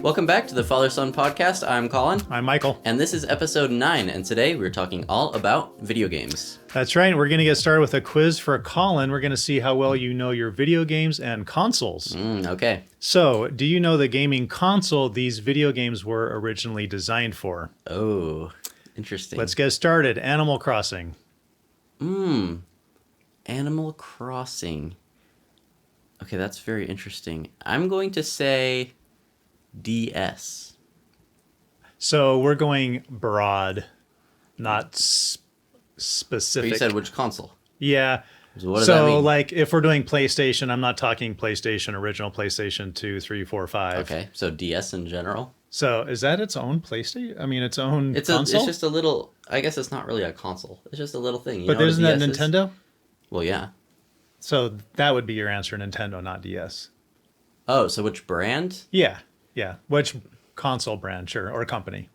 Welcome back to the Father Son Podcast. I'm Collin. I'm Michael. And this is episode 9, and today we're talking all about video games. That's right. We're going to get started with a quiz for Collin. We're going to see how well you know your video games and consoles. Okay. So, do you know the gaming console these video games were originally designed for? Oh, interesting. Let's get started. Animal Crossing. Animal Crossing. Okay, that's very interesting. I'm going to say DS. So, we're going broad, not specific. But you said which console? Yeah. So what does that mean? Like, if we're doing PlayStation, I'm not talking PlayStation, original PlayStation 2, 3, 4, 5. Okay, so DS in general? So, is that its own PlayStation? I mean, its own console? It's just a little... I guess it's not really a console. It's just a little thing. But isn't that Nintendo? Well, yeah. So, that would be your answer, Nintendo, not DS. Oh, so which brand? Yeah. Which console brand, sure, or company?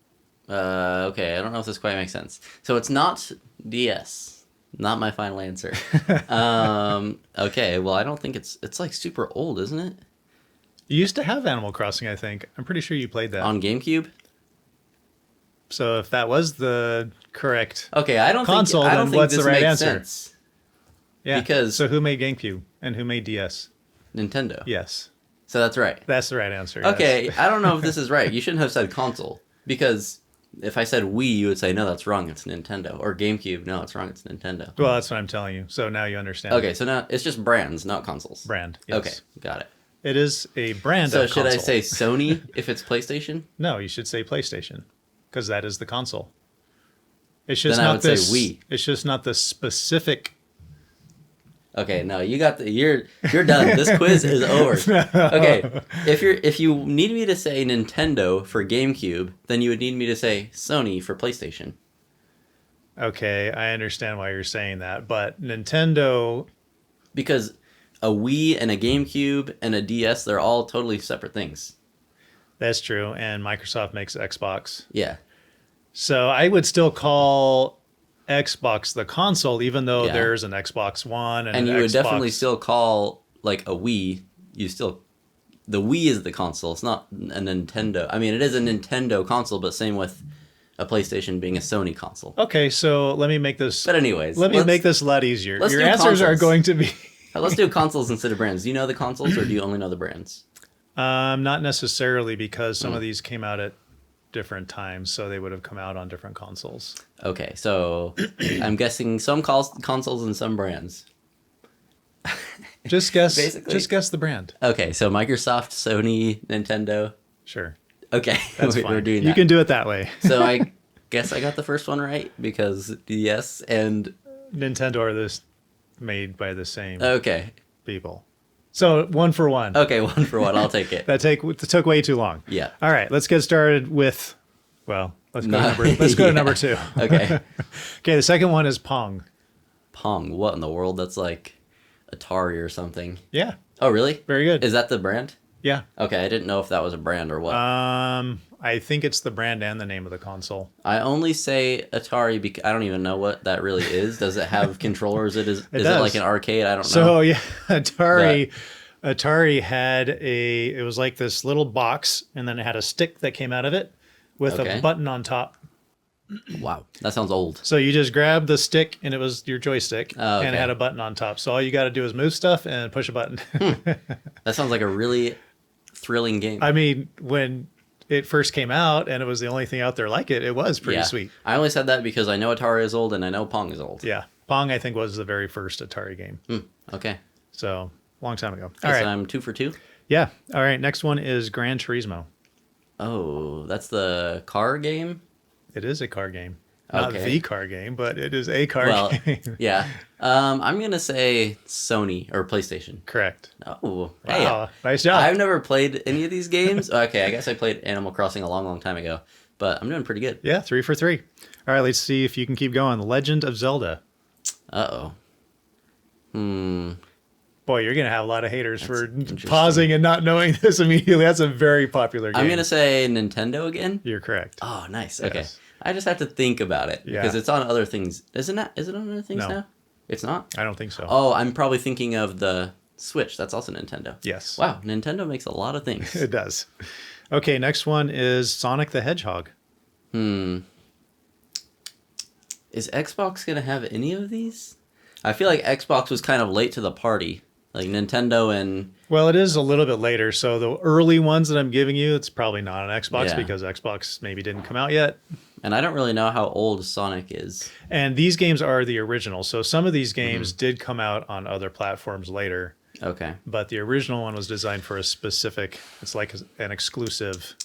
Okay, I don't know if this quite makes sense. So it's not DS. Not my final answer. Okay, well, I don't think it's like super old, isn't it? You used to have Animal Crossing, I think. I'm pretty sure you played that. On GameCube? So if that was the correct okay, I don't think what's this the right makes answer? Sense. Yeah. Because so who made GameCube and who made DS? Nintendo. Yes. So that's right. That's the right answer. Okay, yes. I don't know if this is right. You shouldn't have said console. Because if I said Wii, you would say, no, that's wrong, it's Nintendo. Or GameCube, no, it's wrong, it's Nintendo. Well, that's what I'm telling you. So now you understand. Okay, so now it's just brands, not consoles. Brand, yes. Okay, got it. It is a brand so of console. should I say Sony if it's PlayStation? No, you should say PlayStation. Because that is the console. It's just then not I would say Wii. It's just not the specific... Okay, no, you got you're done. This quiz is over. Okay, if you need me to say Nintendo for GameCube, then you would need me to say Sony for PlayStation. Okay, I understand why you're saying that, but Nintendo... Because a Wii and a GameCube and a DS, they're all totally separate things. That's true, and Microsoft makes Xbox. Yeah. So I would still call Xbox the console, even though there's an Xbox One and you an would Xbox... definitely still call like a Wii. The Wii is the console. It's not a Nintendo. I mean, it is a Nintendo console, but same with a PlayStation being a Sony console. Okay, so let me make this. But anyways, let me make this a lot easier. Your answers are going to be. Let's do consoles instead of brands. Do you know the consoles, or do you only know the brands? Not necessarily, because some of these came out at different times, so they would have come out on different consoles. Okay, so I'm guessing some consoles and some brands. Just guess. Basically. Just guess the brand. Okay, so Microsoft, Sony, Nintendo. Sure. Okay, that's fine. We're doing that. You can do it that way. So I guess I got the first one right because DS and Nintendo are made by the same people. So 1 for 1. Okay, 1 for 1. I'll take it. That took way too long. Yeah. All right, let's get started with. Well, let's go to number 2. Okay. Okay, the second one is Pong. Pong. What in the world? That's like Atari or something. Yeah. Oh, really? Very good. Is that the brand? Yeah. Okay, I didn't know if that was a brand or what. I think it's the brand and the name of the console. I only say Atari because I don't even know what that really is. Does it have controllers? Is it like an arcade? I don't know. So yeah, Atari had it was like this little box, and then it had a stick that came out of it with a button on top. Wow, that sounds old. So you just grabbed the stick, and it was your joystick, and it had a button on top. So all you got to do is move stuff and push a button. That sounds like a really thrilling game. I mean, when it first came out and it was the only thing out there like it was pretty sweet. I only said that because I know Atari is old and I know Pong is old. Yeah. Pong, I think, was the very first Atari game. Okay. So, long time ago. All right. So I'm 2 for 2? Yeah. All right. Next one is Gran Turismo. Oh, that's the car game? It is a car game. Not the car game, but it is a car game. Yeah. I'm going to say Sony or PlayStation. Correct. Oh, wow. Hey, nice job. I've never played any of these games. Okay, I guess I played Animal Crossing a long, long time ago, but I'm doing pretty good. Yeah, 3 for 3. All right, let's see if you can keep going. The Legend of Zelda. Uh-oh. Boy, you're going to have a lot of haters for pausing and not knowing this immediately. That's a very popular game. I'm going to say Nintendo again. You're correct. Oh, nice. Yes. Okay. I just have to think about it because it's on other things. Is it on other things now? It's not? I don't think so. Oh, I'm probably thinking of the Switch. That's also Nintendo. Yes. Wow, Nintendo makes a lot of things. It does. Okay, next one is Sonic the Hedgehog. Is Xbox going to have any of these? I feel like Xbox was kind of late to the party. Like Nintendo and... Well, it is a little bit later. So the early ones that I'm giving you, it's probably not an Xbox because Xbox maybe didn't come out yet. And I don't really know how old Sonic is. And these games are the original. So some of these games did come out on other platforms later. Okay. But the original one was designed for a specific... It's like an exclusive...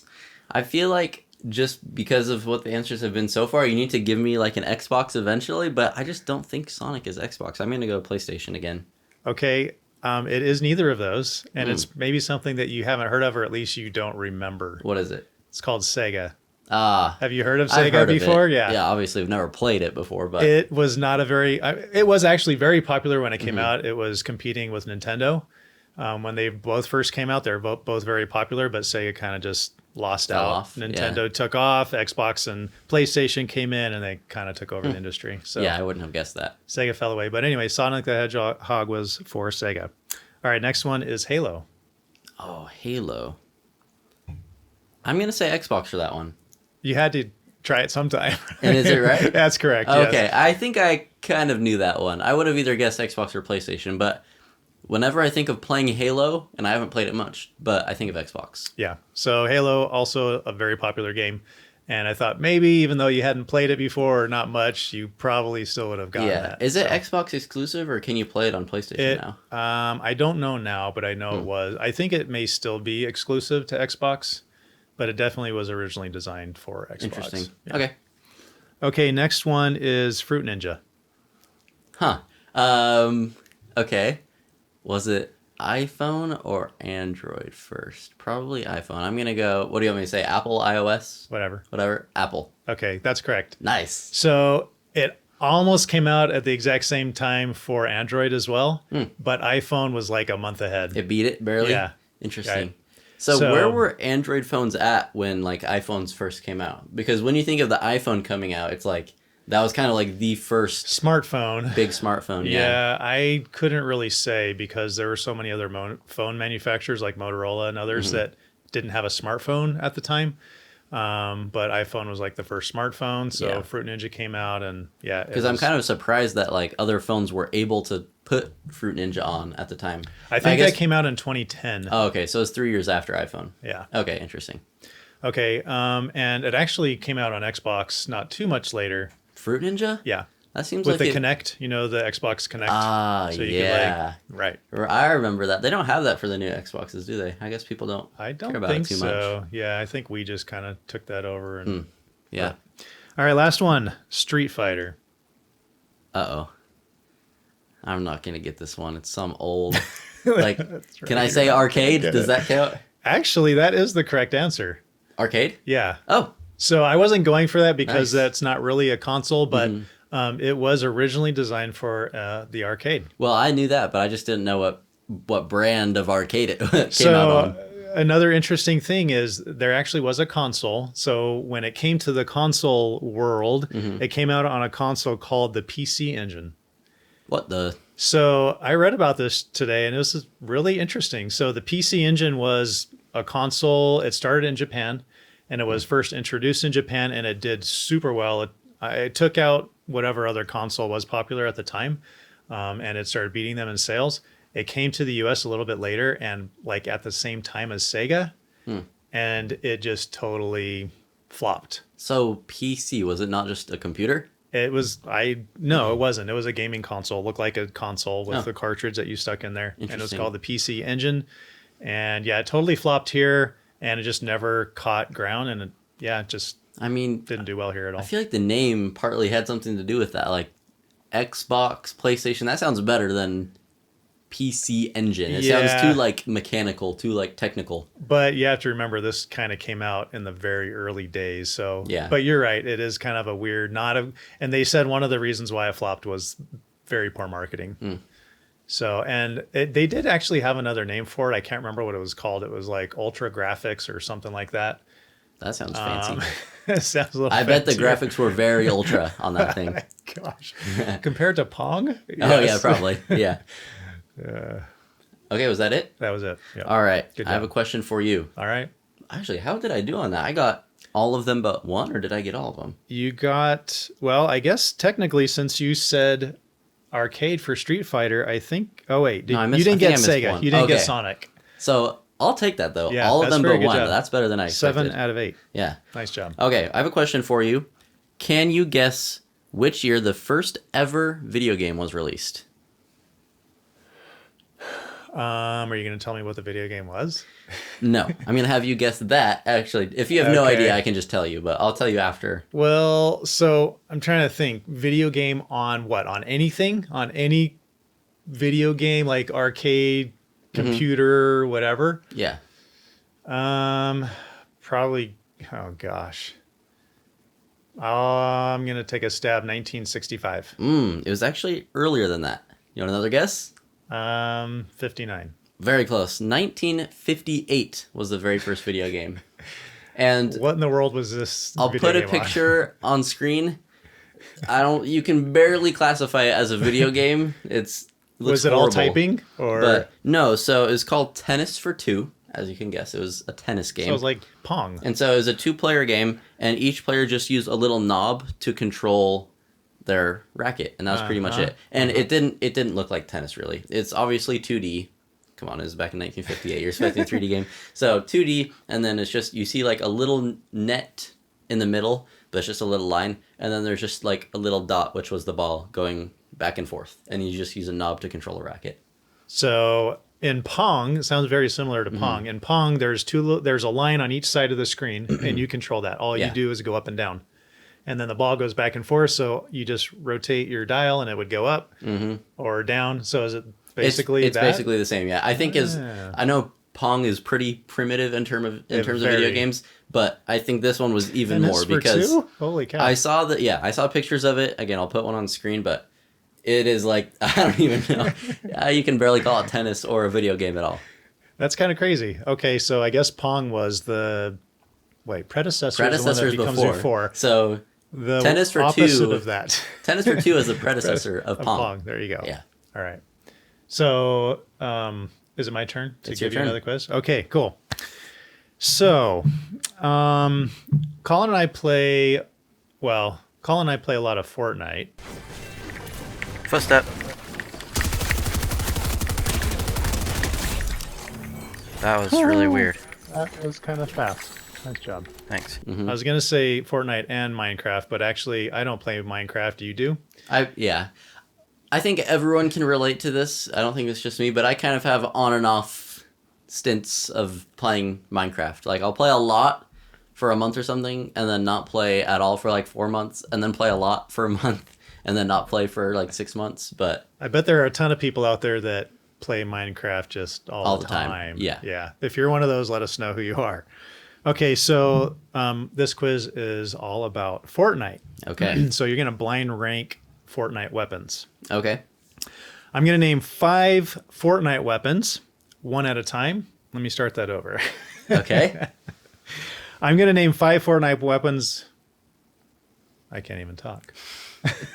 I feel like just because of what the answers have been so far, you need to give me like an Xbox eventually, but I just don't think Sonic is Xbox. I'm going to go PlayStation again. Okay. It is neither of those, and it's maybe something that you haven't heard of, or at least you don't remember. What is it? It's called Sega. Have you heard of Sega before? Yeah. Yeah, obviously we've never played it before, but it was not a very... It was actually very popular when it came out. It was competing with Nintendo. When they both first came out, they were both very popular, but Sega kind of just lost out. Nintendo took off, Xbox and PlayStation came in, and they kind of took over the industry. So yeah, I wouldn't have guessed that. Sega fell away. But anyway, Sonic the Hedgehog was for Sega. All right, next one is Halo. Oh, Halo. I'm going to say Xbox for that one. You had to try it sometime. And is it right? That's correct, Okay, yes. I think I kind of knew that one. I would have either guessed Xbox or PlayStation, but whenever I think of playing Halo, and I haven't played it much, but I think of Xbox. Yeah, so Halo, also a very popular game. And I thought maybe even though you hadn't played it before or not much, you probably still would have gotten that. Is it Xbox exclusive or can you play it on PlayStation now? I don't know now, but I know it was. I think it may still be exclusive to Xbox, but it definitely was originally designed for Xbox. Interesting. Yeah. Okay. Okay, next one is Fruit Ninja. Huh. Okay. Was it iPhone or Android first? Probably iPhone. I'm going to go, what do you want me to say? Apple, iOS? Whatever. Apple. Okay, that's correct. Nice. So it almost came out at the exact same time for Android as well, but iPhone was like a month ahead. It beat it barely? Yeah. Interesting. Right. So where were Android phones at when like iPhones first came out? Because when you think of the iPhone coming out, it's like that was kind of like the first smartphone. Big smartphone. Yeah, I couldn't really say because there were so many other phone manufacturers like Motorola and others that didn't have a smartphone at the time. But iPhone was like the first smartphone. So Fruit Ninja came out and because I'm kind of surprised that like other phones were able to put Fruit Ninja on at the time. I think that came out in 2010. Oh, okay. So it's 3 years after iPhone. Yeah. Okay. Interesting. Okay. And it actually came out on Xbox not too much later. Fruit Ninja? Yeah. That seems with like the Kinect, the Xbox Kinect. So yeah. Right. I remember that. They don't have that for the new Xboxes, do they? I guess people don't care about it too much. Yeah, I think we just kind of took that over. And yeah. All right, last one. Street Fighter. Uh-oh. I'm not going to get this one. It's some old... like, can I say arcade? Does that count? Actually, that is the correct answer. Arcade? Yeah. Oh. So I wasn't going for that because that's not really a console, but it was originally designed for the arcade. Well, I knew that, but I just didn't know what brand of arcade it came out on. Another interesting thing is there actually was a console. So when it came to the console world, it came out on a console called the PC Engine. What the? So I read about this today, and it was really interesting. So the PC Engine was a console. It started in Japan, and it was first introduced in Japan, and it did super well. It took out whatever other console was popular at the time, and it started beating them in sales. It came to the U.S. a little bit later, and like at the same time as Sega, and it just totally flopped. So PC, was it not just a computer? It was, no, it wasn't. It was a gaming console. It looked like a console with the cartridge that you stuck in there. And it was called the PC Engine. And yeah, it totally flopped here, and it just never caught ground. And it just didn't do well here at all. I feel like the name partly had something to do with that. Like Xbox, PlayStation, that sounds better than PC Engine. It sounds too like mechanical, too like technical. But you have to remember this kind of came out in the very early days. So yeah. But you're right. It is kind of a weird and they said one of the reasons why it flopped was very poor marketing. So, and they did actually have another name for it. I can't remember what it was called. It was like Ultra Graphics or something like that. That sounds fancy. It sounds a little I bet the graphics were very ultra on that thing. Gosh. Compared to Pong? Yes. Oh, yeah, probably. Yeah. Okay, was that it? That was it. Yep. All right. Good I have a job. question for you. All right. Actually, how did I do on that? I got all of them but one, or did I get all of them? You got, well, I guess technically since you said arcade for Street Fighter, I think, oh wait, No, I you missed- didn't I think get I missed Sega. one. You didn't Okay. get Sonic. So I'll take that, though. Yeah, all of that's them very but good one. job. That's better than I expected. 7 out of 8. Yeah. Nice job. Okay, I have a question for you. Can you guess which year the first ever video game was released? Are you going to tell me what the video game was? No. I'm going to have you guess that. Actually, if you have no Okay. idea, I can just tell you, but I'll tell you after. Well, so I'm trying to think. Video game on what? On anything? On any video game like arcade, computer, whatever? Yeah. Probably. Oh gosh. I'm gonna take a stab. 1965. It was actually earlier than that. You want another guess? 59. Very close. 1958 was the very first video game. And What in the world was this? I'll video put a game on? picture on screen. You can barely classify it as a video game. Looks Was it all horrible. typing or? But no, so it was called Tennis for Two, as you can guess. It was a tennis game. So it was like Pong. And so it was a 2-player game, and each player just used a little knob to control their racket, and that was pretty much it. And it didn't look like tennis really. It's obviously 2D. Come on, it was back in 1958. You're expecting a 3D game. So 2D, and then it's just you see like a little net in the middle, but it's just a little line, and then there's just like a little dot, which was the ball going back and forth, and you just use a knob to control a racket. So in Pong, it sounds very similar to Pong. In Pong, there's a line on each side of the screen, and you control that. All you Yeah. do is go up and down, and then the ball goes back and forth. So you just rotate your dial, and it would go up or down. So is it basically it's that? basically the same. Yeah, I think Yeah. I know Pong is pretty primitive in terms of video very. games, but I think this one was even Tennis more for because two? Holy cow! I saw pictures of it. Again, I'll put one on screen, but it is like I don't even know. You can barely call it tennis or a video game at all. That's kind of crazy. Okay, so I guess Pong was the predecessor. Is the one that Predecessors becomes before. So The Tennis for opposite Two. of that. Tennis for Two is the predecessor of Pong. There you go. Yeah. All right. So, is it my turn to It's your give you turn. another quiz? Okay, cool. So, Colin and I play a lot of Fortnite. Footstep. That was really weird. That was kind of fast. Nice job. Thanks. I was going to say Fortnite and Minecraft, but actually I don't play Minecraft. You do? I think everyone can relate to this. I don't think it's just me, but I kind of have on and off stints of playing Minecraft. Like I'll play a lot for a month or something and then not play at all for like 4 months and then play a lot for a month and then not play for like 6 months. But I bet there are a ton of people out there that play Minecraft just all the time. time. Yeah. Yeah. If you're one of those, let us know who you are. Okay, so this quiz is all about Fortnite. okay. So you're going to blind rank Fortnite weapons. Okay. I'm going to name 5 Fortnite weapons, one at a time. Let me start that over. Okay. I'm going to name 5 Fortnite weapons. I can't even talk.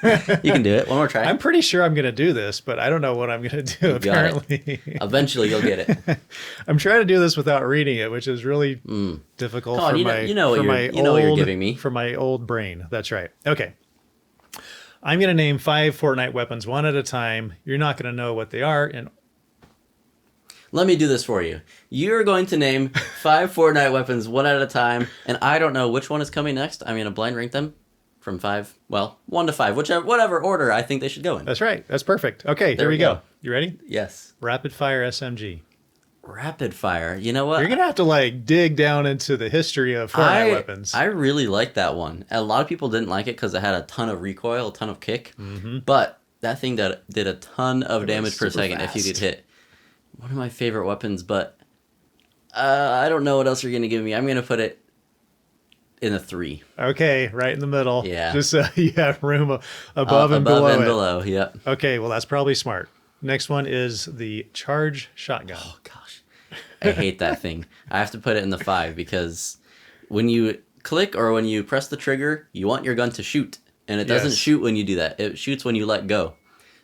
You can do it. One more try. I'm pretty sure I'm going to do this, but I don't know what I'm going to do, You got it. apparently. Eventually you'll get it. I'm trying to do this without reading it, which is really difficult Come on, for you know- my you know what for you're- my you know what you're old- giving me. for my old brain. That's right. Okay. I'm going to name 5 Fortnite weapons one at a time. You're not going to know what they are, and Let me do this for you. You're going to name 5 Fortnite weapons one at a time, and I don't know which one is coming next. I'm going to blind rank them from 1 to 5, whatever order I think they should go in. that's right. That's perfect. Okay, There here we we go. go. You ready? Yes. Rapid fire SMG. Rapid fire. You know what? You're going to have to like dig down into the history of Fortnite weapons. I really like that one. A lot of people didn't like it because it had a ton of recoil, a ton of kick. But that thing did a ton of damage per super second if you fast. get hit. One of my favorite weapons, but I don't know what else you're going to give me. I'm going to put it in a 3. Okay, right in the middle. Yeah. Just so you have room above and below and it. below, yep. Okay, well, that's probably smart. Next one is the charge shotgun. Oh, gosh. I hate that thing. I have to put it in the 5 because when you click or when you press the trigger, you want your gun to shoot. And it doesn't Yes. shoot when you do that. It shoots when you let go.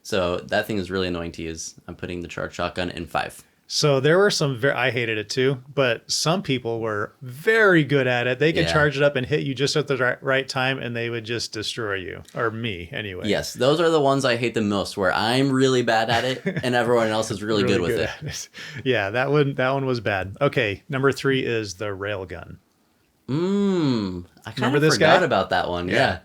So that thing is really annoying to use. I'm putting the charge shotgun in 5. So there were I hated it too, but some people were very good at it. They could Yeah. charge it up and hit you just at the right time, and they would just destroy you, or me anyway. Yes, those are the ones I hate the most, where I'm really bad at it and everyone else is really good with it. at it. Yeah, that one was bad. Okay, number 3 is the railgun. I kind Remember of this forgot guy? about that one. Yeah.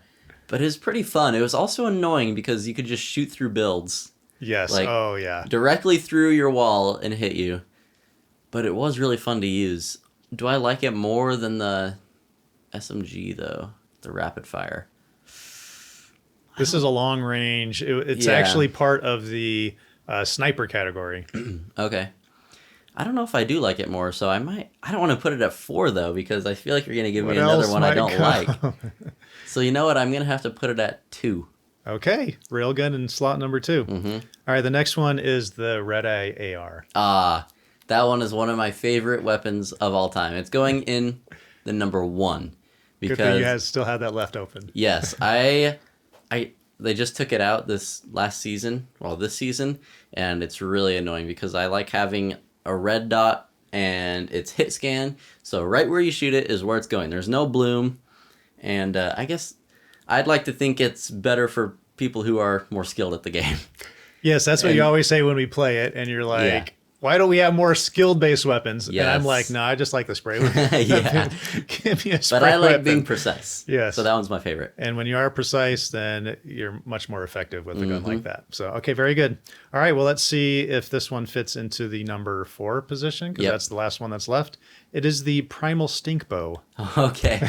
But it was pretty fun. It was also annoying because you could just shoot through builds. Yes. Like, oh yeah. directly through your wall and hit you. But it was really fun to use. Do I like it more than the SMG though? The rapid fire. This is a long range. It's Yeah. actually part of the sniper category. Okay. I don't know if I do like it more, so I don't want to put it at 4 though, because I feel like you're gonna give me What another else one I might don't come? like. So you know what? I'm gonna have to put it at 2. Okay, railgun in slot number 2. Mm-hmm. All right, the next one is the red eye AR. That one is one of my favorite weapons of all time. It's going in the number 1 Good thing you because still had that left open. yes, they just took it out this season, and it's really annoying because I like having a red dot and it's hit scan, so right where you shoot it is where it's going. There's no bloom, and I guess I'd like to think it's better for people who are more skilled at the game. Yes, that's what And- you always say when we play it, and you're like, Yeah. why don't we have more skill-based weapons? And I'm Yes. like, no, I just like the spray weapon. Yeah. Give me a spray But I like weapon. being precise. Yes. So that one's my favorite. And when you are precise, then you're much more effective with a gun Mm-hmm. like that. So, okay, very good. All right, well, let's see if this one fits into the number 4 position, because Yep. that's the last one that's left. It is the Primal Stink Bow. Okay.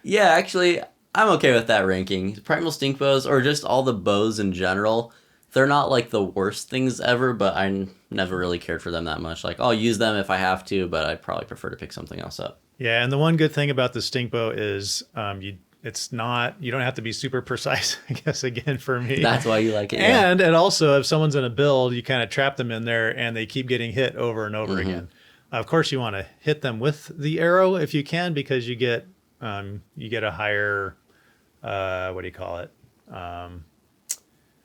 Yeah, actually, I'm okay with that ranking. Primal stink bows, or just all the bows in general, they're not like the worst things ever, but I never really cared for them that much. Like, I'll use them if I have to, but I'd probably prefer to pick something else up. Yeah, and the one good thing about the Stink Bow is you don't have to be super precise, I guess, again, for me. That's why you like it. Yeah. And also, if someone's in a build, you kind of trap them in there and they keep getting hit over and over again. Of course, you want to hit them with the arrow if you can, because you get a higher, what do you call it?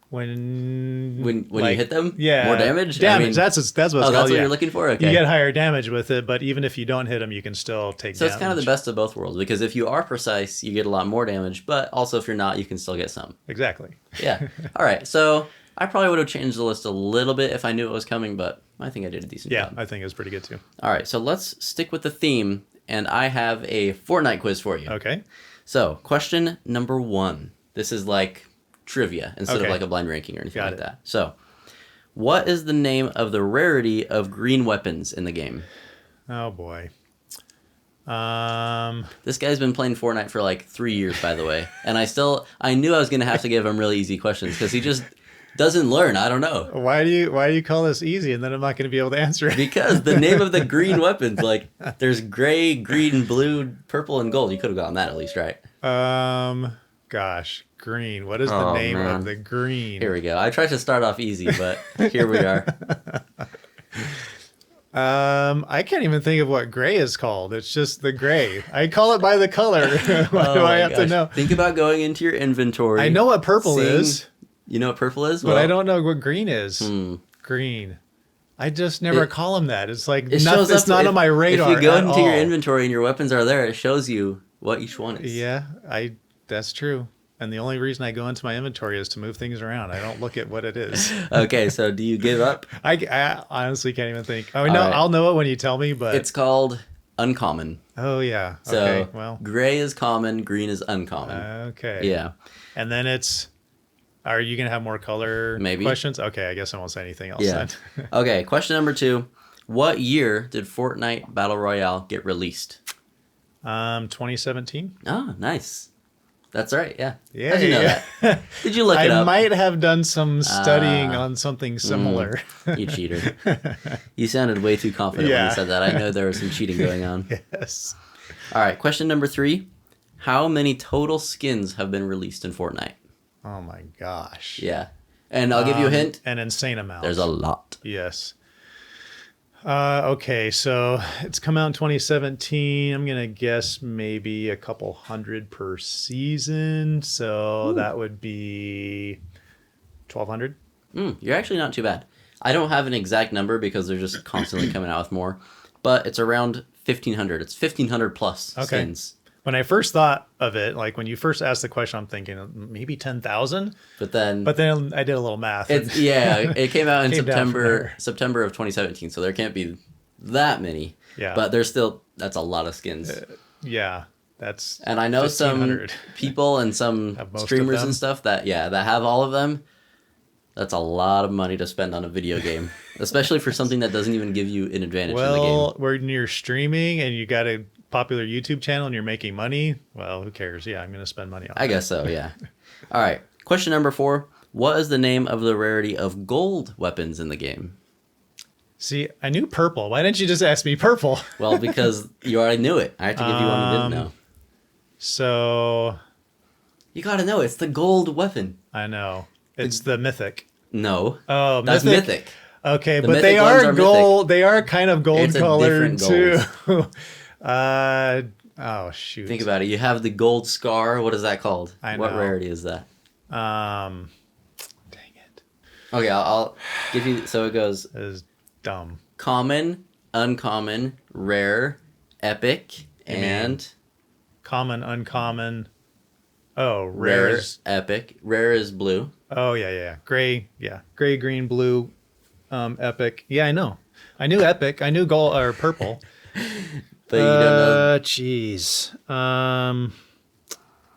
When When you hit them? yeah, More damage? Damage. I mean- that's what it's Oh, called. that's what yeah. you're looking for? Okay. You get higher damage with it, but even if you don't hit them, you can still take So damage. it's kind of the best of both worlds, because if you are precise, you get a lot more damage, but also if you're not, you can still get some. Exactly. Yeah. All right. So I probably would have changed the list a little bit if I knew it was coming, but I think I did a decent Yeah, job. I think it was pretty good too. All right. So let's stick with the theme, and I have a Fortnite quiz for you. Okay. So question number 1. This is like trivia instead of Okay. like a blind ranking or anything Got like it. that. So what is the name of the rarity of green weapons in the game? Oh boy. This guy's been playing Fortnite for like 3 years, by the way. And I knew I was going to have to give him really easy questions because he just doesn't learn. I don't know. Why do you call this easy and then I'm not going to be able to answer it? Because the name of the green weapons, like there's gray, green, blue, purple, and gold. You could have gotten that at least, right? Gosh, green. What is the Oh, name man. of the green? Here we go. I tried to start off easy, but here we are. I can't even think of what gray is called. It's just the gray. I call it by the color. Why do Oh I my have to gosh. know? Think about going into your inventory. I know what purple seeing- is, You know what purple is? but I don't know what green is. Hmm. Green. I just never call them that. It's like It shows it's up not if- on my radar. If you go at into your all. inventory and your weapons are there, it shows you what each one is. Yeah, that's true. And the only reason I go into my inventory is to move things around. I don't look at what it is. Okay, so do you give up? I honestly can't even think. Oh no, right. I'll know it when you tell me. But It's called uncommon. oh yeah. So Okay. Well. gray is common, green is uncommon. Okay. Yeah. And then it's. Are you gonna have more color Maybe. questions? Okay, I guess I won't say anything else Yeah. then. Okay, question number 2. What year did Fortnite Battle Royale get released? 2017. Oh, nice. That's right, yeah. Yeah. How'd you know that? Did you look it I up? might have done some studying Ah. on something similar. You cheater. You sounded way too confident when Yeah. you said that. I know there was some cheating going on. Yes. All right, question number 3. How many total skins have been released in Fortnite? Oh my gosh. Yeah. And I'll give you a hint. An insane amount. There's a lot. Yes. Okay, so it's come out in 2017. I'm gonna guess maybe a couple hundred per season. So that would be 1,200. You're actually not too bad. I don't have an exact number because they're just constantly coming out with more, but it's around 1,500. It's 1,500 plus skins. When I first thought of it, like when you first asked the question, I'm thinking maybe 10,000. But then I did a little math. It came out in Came down from there. September of 2017, so there can't be that many. Yeah. But that's a lot of skins. Yeah. That's And I know some 1,500. people and some Have most of streamers them. and stuff that have all of them. That's a lot of money to spend on a video game, especially for something that doesn't even give you an advantage in the game. Well, when you're streaming and you got a popular YouTube channel and you're making money, well, who cares? Yeah, I'm going to spend money on it. I guess so, yeah. All right. Question number 4. What is the name of the rarity of gold weapons in the game? See, I knew purple. Why didn't you just ask me purple? Well, because you already knew it. I have to give you one you didn't know. So, You got to know. It's the gold weapon. I know. It's the mythic. No. Oh, That's mythic. Okay, The but they mythic ones are are gold. They are kind of gold It's a colored different too. Oh shoot. Think about it. You have the gold scar. What is that called? I What know. rarity is that? Dang it. Okay, I'll give you. So it goes That is dumb. common, uncommon, rare, epic, and Common, uncommon. Oh, rare, rares. epic. Rare is blue. Oh yeah. Gray, yeah. Gray, green, blue, epic. Yeah, I know. I knew epic. I knew gold or purple. But you don't know. Jeez.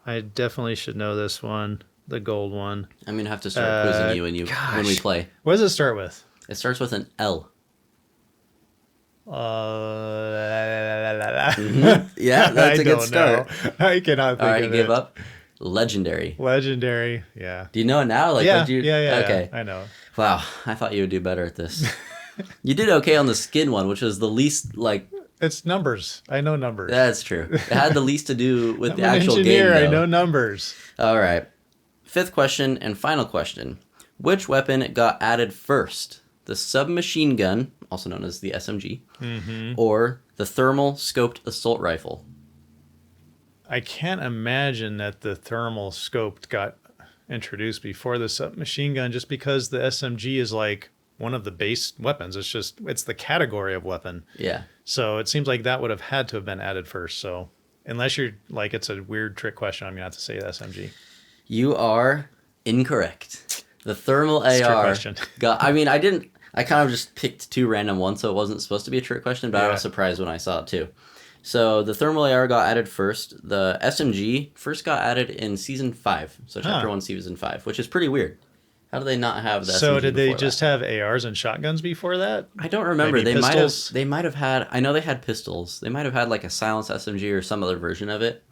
I definitely should know this one. The gold one. I'm gonna have to start quizzing you when we play. What does it start with? It starts with an L. Yeah, that's a good start. I cannot think All right, of give it. up. Legendary. Legendary. Yeah. Do you know it now? Like, Yeah, what'd you... yeah. Okay. I know. Wow, I thought you would do better at this. You did okay on the skin one, which was the least, like... It's numbers. I know numbers. That's true. It had the least to do with the I'm an actual engineer. game, though. I know numbers. All right. 5th question and final question. Which weapon got added first? The submachine gun, also known as the SMG, or the thermal scoped assault rifle? I can't imagine that the thermal scoped got introduced before the submachine gun just because the SMG is like one of the base weapons. It's the category of weapon. Yeah. So it seems like that would have had to have been added first. So unless you're like, it's a weird trick question, I'm going to have to say the SMG. You are incorrect. The thermal It's a trick AR question. I kind of just picked 2 random ones, so it wasn't supposed to be a trick question, but I Yeah. was surprised when I saw it too. So the thermal AR got added first. The SMG first got added in season 5, so chapter 1, season 5, which is pretty weird. How do they not have the So SMG did they before just that? have ARs and shotguns before that? I don't remember. Maybe pistols? They might have had. I know they had pistols. They might have had like a silenced SMG or some other version of it.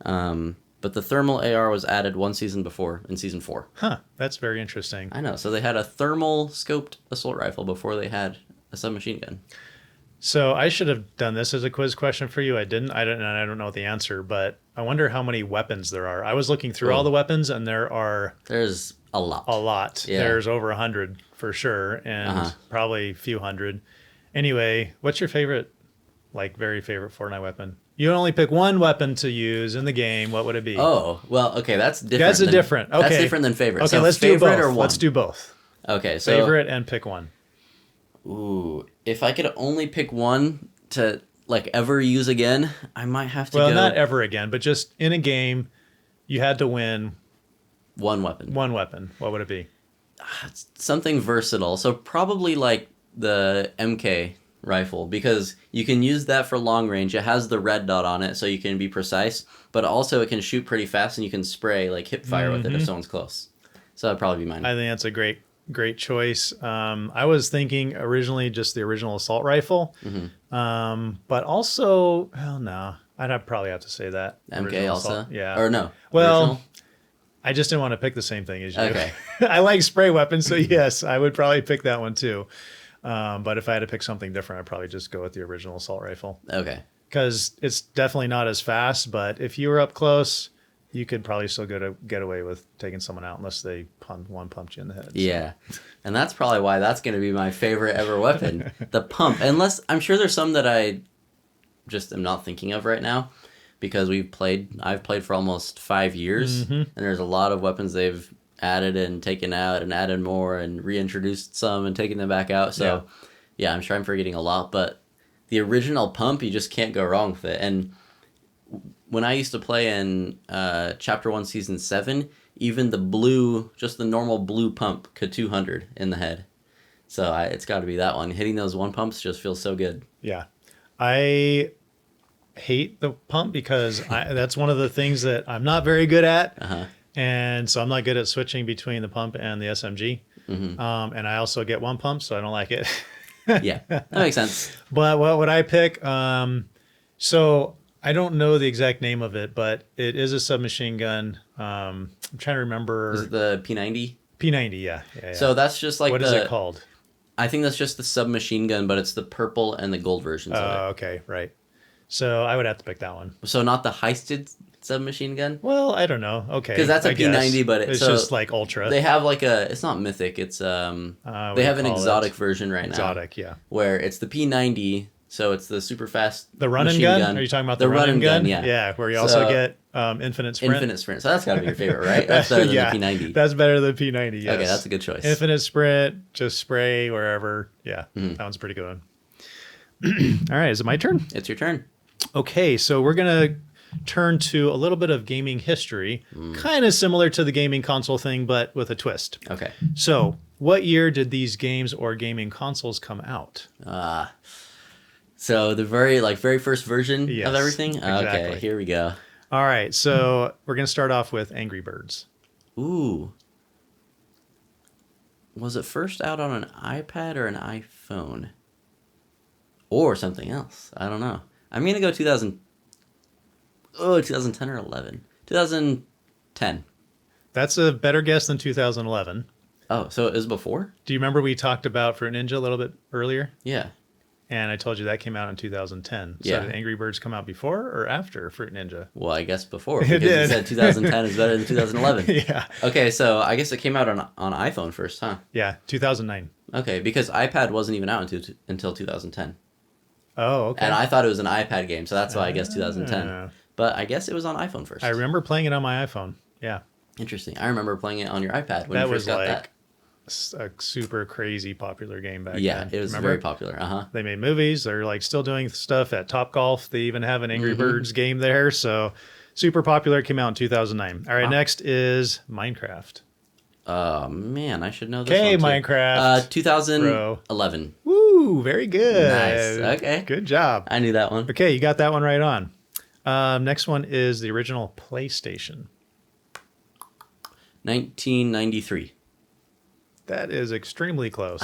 But the thermal AR was added 1 season before, in season 4. Huh. That's very interesting. I know. So they had a thermal scoped assault rifle before they had a submachine gun. So I should have done this as a quiz question for you. I didn't. I don't know the answer, but I wonder how many weapons there are. I was looking through all the weapons, and there are There's a lot. a lot. Yeah. There's over 100 for sure, and probably a few hundred. Anyway, what's your favorite, like very favorite Fortnite weapon? You only pick one weapon to use in the game. What would it be? Oh, well, okay, that's different. That's different. Okay. That's different than favorite. Okay, So let's do favorite both. or one? Let's do both. Okay, so Favorite and pick one. Ooh, if I could only pick one to like ever use again, I might have to Well, go not ever again, but just in a game, you had to win one weapon. one weapon. What would it be? Something versatile. So probably like the MK rifle because you can use that for long range. It has the red dot on it so you can be precise, but also it can shoot pretty fast and you can spray like hip fire with it if someone's close. So that'd probably be mine. I think that's a great choice. I was thinking originally just the original assault rifle, but also, well, no, probably have to say that. MK Original also? assault. Yeah. Or no? Well, Original? I just didn't want to pick the same thing as you. Okay. I like spray weapons, so yes, I would probably pick that one too. But if I had to pick something different, I'd probably just go with the original assault rifle Okay. because it's definitely not as fast. But if you were up close, you could probably still get away with taking someone out unless they pumped you in the head. Yeah. And that's probably why that's going to be my favorite ever weapon. The pump. Unless, I'm sure there's some that I just am not thinking of right now because I've played for almost 5 years and there's a lot of weapons they've added and taken out and added more and reintroduced some and taken them back out. So yeah, I'm sure I'm forgetting a lot, but the original pump, you just can't go wrong with it. And when I used to play in Chapter 1, Season 7, even the blue, just the normal blue pump could 200 in the head. So it's got to be that one. Hitting those one pumps just feels so good. Yeah. I hate the pump because that's one of the things that I'm not very good at. Uh-huh. And so I'm not good at switching between the pump and the SMG. Mm-hmm. And I also get one pump, so I don't like it. Yeah, that makes sense. But what would I pick? So I don't know the exact name of it, but it is a submachine gun. I'm trying to remember. Is it the P90? P90, yeah. So that's just like what is it called? I think that's just the submachine gun, but it's the purple and the gold versions of it. Okay, right. So I would have to pick that one. So not the heisted submachine gun? Well, I don't know. Okay. Because that's a P90, but it's just like ultra. They have like it's not mythic, it's they have an exotic version right now. Exotic, yeah. Where it's the P90, so it's the super fast The run-and gun? Are you talking about the run-and gun? Yeah. Yeah, where you also get infinite sprint. Infinite sprint. So that's got to be your favorite, right? That's better than the P90. That's better than P90, yes. Okay, that's a good choice. Infinite sprint, just spray wherever. Yeah, that one's a pretty good one. All right, is it my turn? It's your turn. Okay, so we're going to turn to a little bit of gaming history, kind of similar to the gaming console thing, but with a twist. Okay. So, what year did these games or gaming consoles come out? So the very first version Yes, of everything? exactly. Okay, here we go. All right, so we're going to start off with Angry Birds. Ooh. Was it first out on an iPad or an iPhone? Or something else? I don't know. I'm going to go 2010 or 11. 2010. That's a better guess than 2011. Oh, so it was before? Do you remember we talked about Fruit Ninja a little bit earlier? Yeah. And I told you that came out in 2010. So Yeah. did Angry Birds come out before or after Fruit Ninja? Well, I guess before. It Because you did. said 2010 is better than 2011. Yeah. Okay, so I guess it came out on iPhone first, huh? Yeah, 2009. Okay, because iPad wasn't even out until 2010. Oh, okay. And I thought it was an iPad game, so that's why I guess 2010. Ah. But I guess it was on iPhone first. I remember playing it on my iPhone. Yeah. Interesting. I remember playing it on your iPad when That you was first got like that. a super crazy popular game back Yeah, then. it was Remember? very popular. Uh-huh. They made movies. They're like still doing stuff at Topgolf. They even have an Angry Birds game there. So super popular. Came out in 2009. All right, next is Minecraft. Oh, man, I should know this Okay, one too. Minecraft. 2011. Woo, very good. Nice. Okay. Good job. I knew that one. Okay, you got that one right on. Next one is the original PlayStation. 1993. That is extremely close.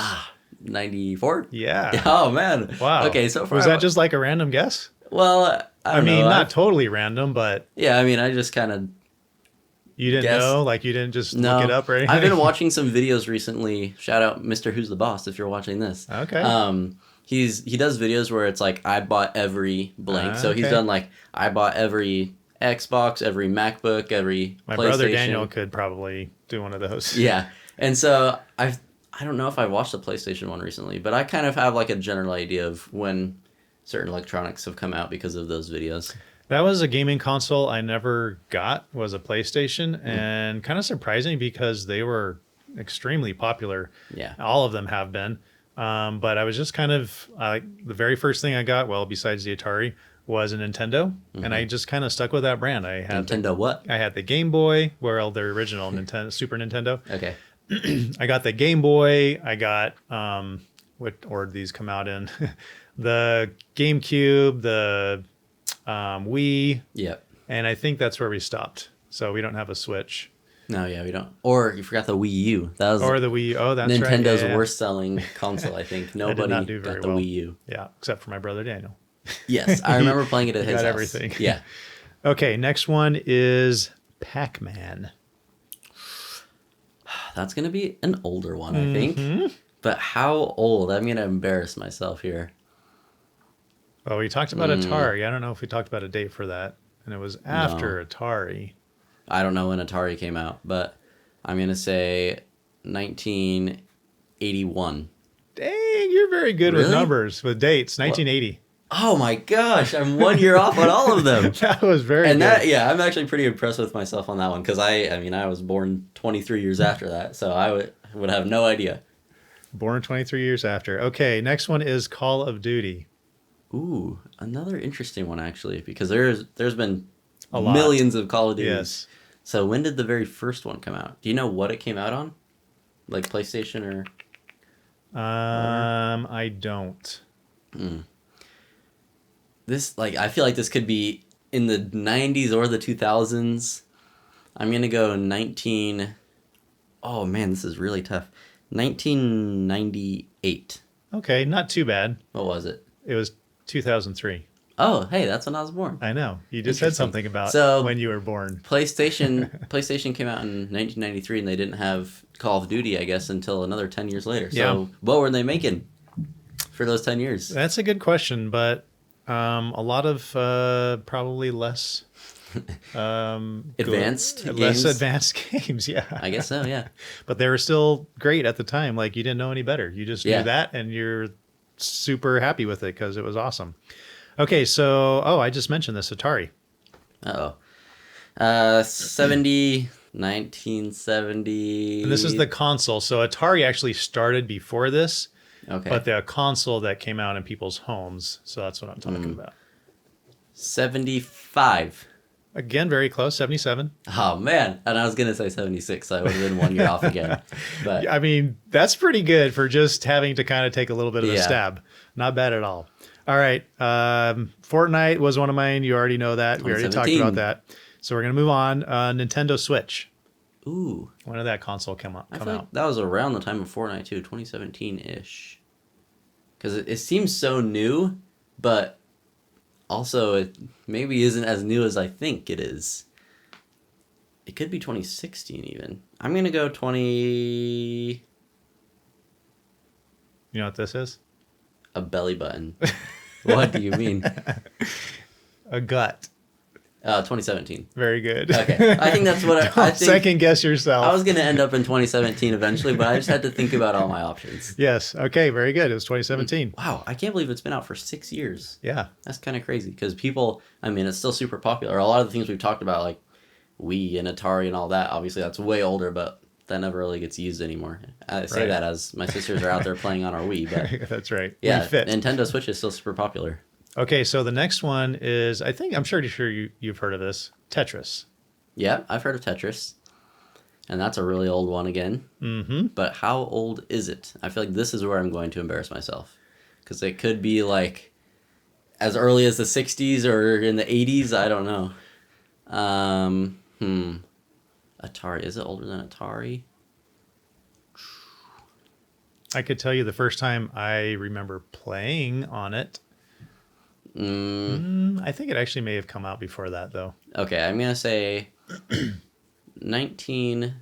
94? Yeah. Oh, man. Wow. Okay, so far. Was that just like a random guess? Well, I don't mean, know. not totally random, but Yeah, I mean, I just kind of... you didn't Guess. know? Like you didn't just No. look it up or anything? I've been watching some videos recently. Shout out Mr. Who's the Boss if you're watching this. Okay. He does videos where it's like, I bought every blank. So he's Okay. done like, I bought every Xbox, every MacBook, every My PlayStation. brother Daniel could probably do one of those. Yeah. And so I don't know if I watched the PlayStation one recently, but I kind of have like a general idea of when certain electronics have come out because of those videos. That was a gaming console I never got, was a PlayStation, and kind of surprising because they were extremely popular. Yeah. All of them have been. But I was just kind of, the very first thing I got, well, besides the Atari, was a Nintendo. And I just kind of stuck with that brand. I had Nintendo what? I had the Game Boy, well, their original Nintendo, Super Nintendo. Okay. I got the Game Boy. I got, what order did these come out in? The GameCube, the Wii, Yep. and I think that's where we stopped. So we don't have a Switch. No, yeah, we don't. Or you forgot the Wii U. That was Or the Wii. Oh, that's right. Nintendo's Yeah, yeah. worst selling console, I think. Nobody not do very got the well. Wii U. Yeah, except for my brother Daniel. Yes, I remember playing it at He his got house. everything. Yeah. Okay, next one is Pac-Man. That's going to be an older one, I think. Mm-hmm. But how old? I'm going to embarrass myself here. Oh, we talked about Atari. I don't know if we talked about a date for that. And it was after Atari. I don't know when Atari came out, but I'm going to say 1981. Dang, you're very good with Really? numbers, with dates. 1980. Oh my gosh, I'm 1 year off on all of them. That was very And good. I'm actually pretty impressed with myself on that one because I was born 23 years after that, so I would have no idea. Born 23 years after. Okay, next one is Call of Duty. Ooh, another interesting one actually because there's been A lot. millions of Call of Duties. Yes. So when did the very first one come out? Do you know what it came out on? Like PlayStation or? I don't. This I feel like this could be in the 90s or the 2000s. I'm gonna go 19. Oh man, this is really tough. 1998. Okay, not too bad. What was it? It was 2003. Oh, hey, that's when I was born. I know. You just said Interesting. something about So- when you were born. PlayStation came out in 1993, and they didn't have Call of Duty, I guess, until another 10 years later. So Yeah. what were they making for those 10 years? That's a good question, but a lot of probably less Advanced less games? advanced games. Yeah, I guess so, yeah. but they were still great at the time. Like you didn't know any better. You just Yeah. knew that, and you're super happy with it because it was awesome. Okay, so I just mentioned this Atari. Uh-oh. 1970. And this is the console. So Atari actually started before this, Okay. but the console that came out in people's homes. So that's what I'm talking about. 75. Again, very close, 77. Oh, man. And I was going to say 76, so I would have been 1 year off again. But I mean, that's pretty good for just having to kind of take a little bit of a Yeah. stab. Not bad at all. All right. Fortnite was one of mine. You already know that. We already talked 2017. about that. So we're going to move on. Nintendo Switch. ooh. When did that console come I out? feel like that was around the time of Fortnite, too. 2017-ish. Because it seems so new, but also it maybe isn't as new as I think it is. It could be 2016 even. I'm going to go 20... You know what this is? A belly button. What do you mean? A gut. 2017. Very good. Okay. I think that's what I think. Second guess yourself. I was going to end up in 2017 eventually, but I just had to think about all my options. Yes. Okay. Very good. It was 2017. Wow, I can't believe it's been out for 6 years. Yeah. That's kind of crazy because people, I mean, it's still super popular. A lot of the things we've talked about, like Wii and Atari and all that, obviously that's way older, but that never really gets used anymore. I say Right. that as my sisters are out there playing on our Wii, but That's right. yeah, We fit. Nintendo Switch is still super popular. Okay. So the next one is, I'm sure you've heard of this. Tetris. Yeah, I've heard of Tetris, and that's a really old one again. Mm-hmm. But how old is it? I feel like this is where I'm going to embarrass myself because it could be like as early as the 60s or in the 80s. I don't know. Atari. Is it older than Atari? I could tell you the first time I remember playing on it. I think it actually may have come out before that, though. Okay, I'm going to say 19...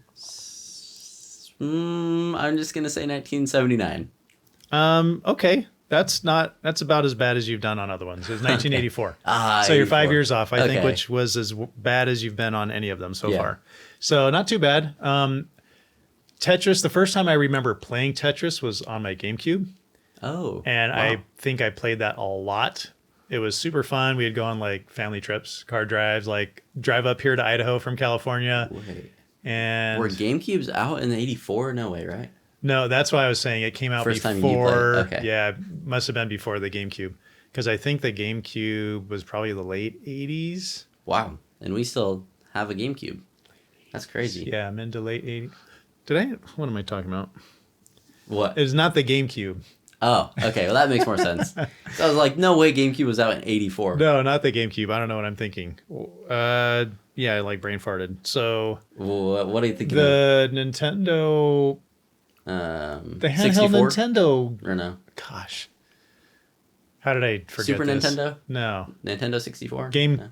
I'm just going to say 1979. Okay. That's about as bad as you've done on other ones. It was 1984. So you're 5 84. years off, I think, Okay. which was as bad as you've been on any of them so Yeah. far. So not too bad. Tetris, the first time I remember playing Tetris was on my GameCube. Oh. And wow. I think I played that a lot. It was super fun. We'd go on like family trips, car drives, like drive up here to Idaho from California. Wait. And Were GameCubes out in the 84? No way, right? no, that's why I was saying it came out First time you played, before. okay. Yeah, must have been before the GameCube. Because I think the GameCube was probably the late 80s. Wow. And we still have a GameCube. That's crazy. Yeah, mid to late 80s. What am I talking about? What? It's not the GameCube. Oh, okay. Well, that makes more sense. So I was like, no way GameCube was out in 84. No, not the GameCube. I don't know what I'm thinking. Yeah, I like brain farted. So What are you thinking the Nintendo, of? the handheld 64? Nintendo. Or no? Gosh, how did I forget Super this? Nintendo? No, Nintendo 64? Game No.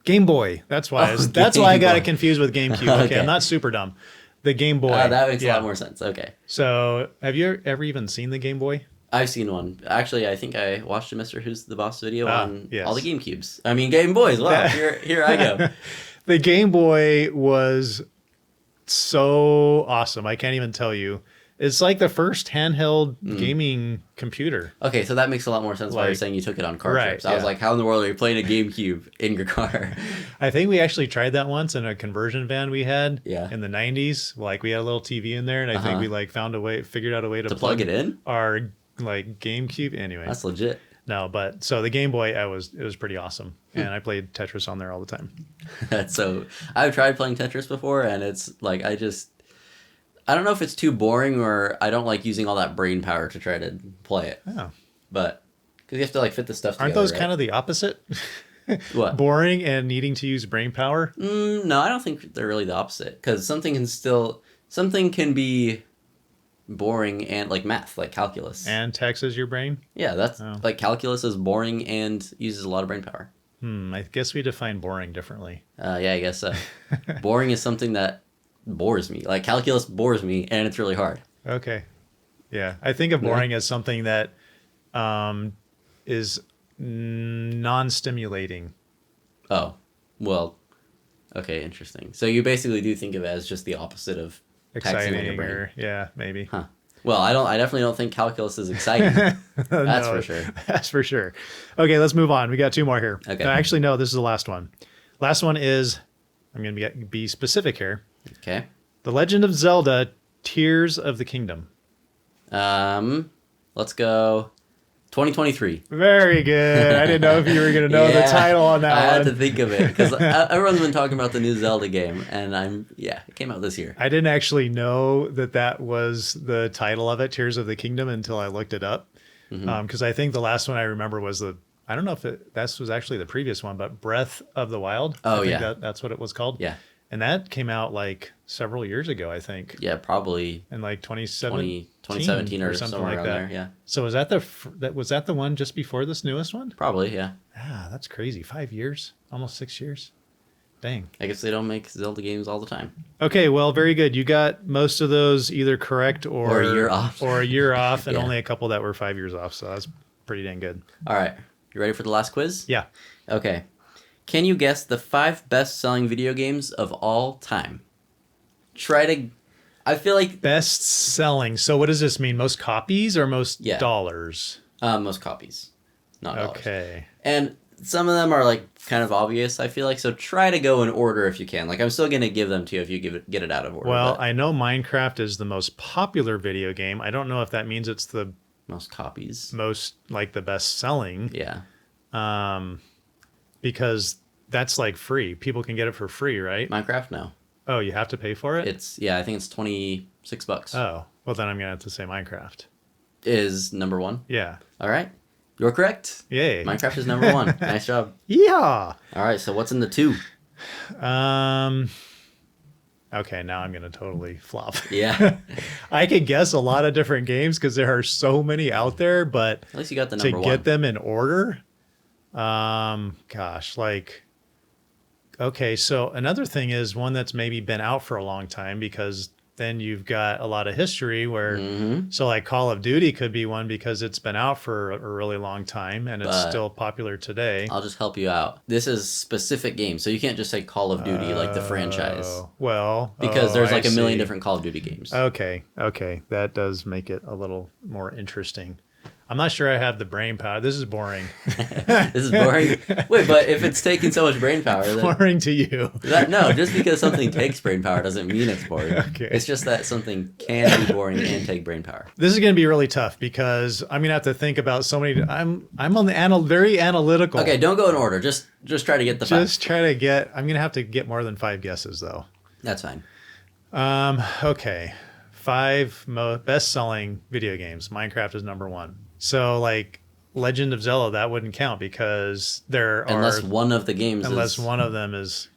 Game Boy. That's why. Oh, That's why I got Game it Boy. confused with GameCube. Okay, Okay. I'm not super dumb. The Game Boy. That makes a Yeah. lot more sense. Okay. So, have you ever even seen the Game Boy? I've seen one. Actually, I think I watched a Mr. Who's the Boss video on yes. all the GameCubes. I mean, Game Boys. Wow. Here I go. The Game Boy was so awesome. I can't even tell you. It's like the first handheld gaming computer. Okay, so that makes a lot more sense why you're saying you took it on car trips. I was like, how in the world are you playing a GameCube in your car? I think we actually tried that once in a conversion van we had in the 90s. Like we had a little TV in there, and I think we like figured out a way to plug it in? Our like GameCube. Anyway. That's legit. No, but so the Game Boy, it was pretty awesome. And I played Tetris on there all the time. So I've tried playing Tetris before, and it's like I don't know if it's too boring or I don't like using all that brain power to try to play it. Oh. But because you have to like fit the stuff together. Aren't those kind of the opposite? What? Boring and needing to use brain power? No, I don't think they're really the opposite. Because something can be boring and like math, like calculus. And taxes your brain? Yeah, that's like calculus is boring and uses a lot of brain power. I guess we define boring differently. Yeah, I guess so. Boring is something that bores me. Like calculus bores me, and it's really hard. Okay. Yeah, I think of boring as something that is non-stimulating. Oh, well, okay, interesting. So you basically do think of it as just the opposite of taxing on your brain. Or, yeah, maybe. Huh. Well, I definitely don't think calculus is exciting. That's for sure. That's for sure. Okay, let's move on. We got two more here. Okay. Actually, no, this is the last one. Last one is, I'm going to be specific here. Okay. The Legend of Zelda: Tears of the Kingdom. Let's go 2023. Very good. I didn't know if you were going to know the title on that I one. had to think of it because everyone's been talking about the new Zelda game, and it came out this year. I didn't actually know that was the title of it, Tears of the Kingdom, until I looked it up. Because I think the last one I remember was I don't know if that was actually the previous one, but Breath of the Wild. Oh, I think that's what it was called. Yeah. And that came out like several years ago, I think. Yeah, probably. In like 2017 or something somewhere like around that. there, yeah. So was that the one just before this newest one? Probably, yeah. Ah, that's crazy. 5 years, almost 6 years. Dang. I guess they don't make Zelda games all the time. Okay, well, very good. You got most of those either correct or a year off. And only a couple that were 5 years off. So that's pretty dang good. All right. You ready for the last quiz? Yeah. Okay. Can you guess the 5 best-selling video games of all time? I feel like... Best selling. So what does this mean? Most copies or most dollars? Most copies. Not dollars. Okay. And some of them are like kind of obvious, I feel like. So try to go in order if you can. Like I'm still going to give them to you if you get it out of order. Well, I know Minecraft is the most popular video game. I don't know if that means it's the most copies. Most like the best selling. Yeah. Because that's like free. People can get it for free, right? Minecraft, no. Oh, you have to pay for it? I think it's $26. Oh, well then I'm going to have to say Minecraft. Is number 1? Yeah. All right. You're correct. Yay. Minecraft is number 1. Nice job. Yeah. All right, so what's in the 2? Okay, now I'm going to totally flop. Yeah. I could guess a lot of different games because there are so many out there, but at least you got the number 1. To get them in order, gosh, like, okay, so another thing is one that's maybe been out for a long time because then you've got a lot of history where, so like Call of Duty could be one because it's been out for a really long time and it's still popular today. I'll just help you out. This is specific games, so you can't just say Call of Duty like the franchise. Well, because there's like a million different Call of Duty games. Okay, that does make it a little more interesting. I'm not sure I have the brain power. This is boring. This is boring? Wait, but if it's taking so much brain power... Then boring to you. No, just because something takes brain power doesn't mean it's boring. Okay. It's just that something can be boring and take brain power. This is going to be really tough because I'm going to have to think about so many... I'm on the very analytical. Okay, don't go in order. Just try to get the 5. Just try to get... I'm going to have to get more than 5 guesses, though. That's fine. Okay. 5 best-selling video games. Minecraft is number 1. So, like, Legend of Zelda, that wouldn't count because unless one of the games one of them is...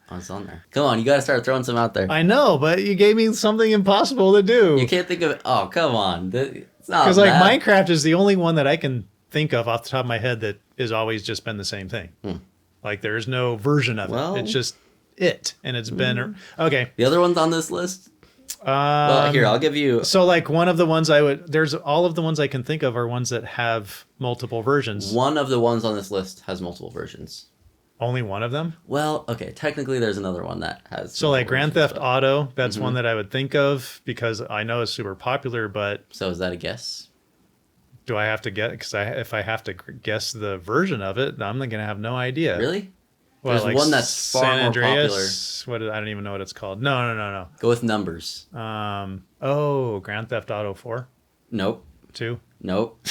Oh, it's on there. Come on, you got to start throwing some out there. I know, but you gave me something impossible to do. You can't think of it. Oh, come on. It's not because, like, Minecraft is the only one that I can think of off the top of my head that has always just been the same thing. Like, there's no version of it. It's just it. And it's been... Okay. The other ones on this list... well, here, I'll give you... So, like, one of the ones there's all of the ones I can think of are ones that have multiple versions. One of the ones on this list has multiple versions. Only one of them? Well, okay, technically there's another one that has. So like Grand multiple Theft versions, Auto, that's one that I would think of because I know it's super popular, but but- So is that a guess? do I have to get, because if I have to guess the version of it, I'm going to have no idea. Really? Well, There's like one that's far San more Andreas, I don't even know what it's called. No. Go with numbers. Grand Theft Auto 4, Nope. 2. Nope.